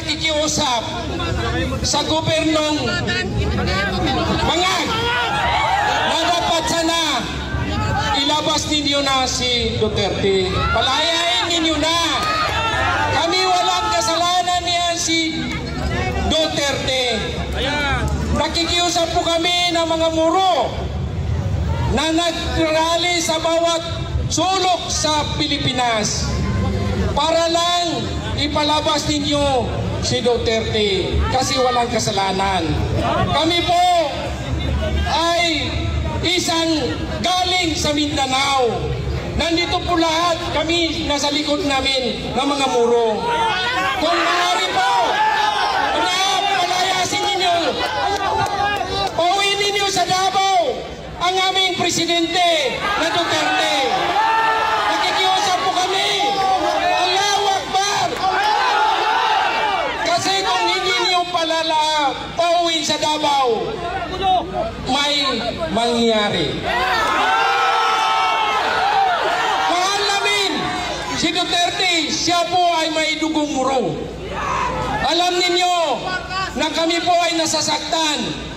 nakikiusap sa gobernong Bangag na dapat sana ilabas ninyo na si Duterte. Palayain ninyo na. Kami walang kasalanan niya si Duterte. Nakikiusap po kami ng mga muro na nag-rally sa bawat sulok sa Pilipinas para lang ipalabas ninyo si Duterte kasi walang kasalanan. Kami po ay isang galing sa Mindanao. Nandito po lahat kami nasa likod namin ng mga muro. Kung maaari po, palayasin ninyo, pauwiin ninyo sa Davao ang aming presidente na Duterte. Nakikiusap po kami. Allahu Akbar! Kasi kung hindi niyo pauwiin sa Davao, may mangyayari. Mahal namin si Duterte, siya po ay may dugong muro. Alam ninyo na kami po ay nasasaktan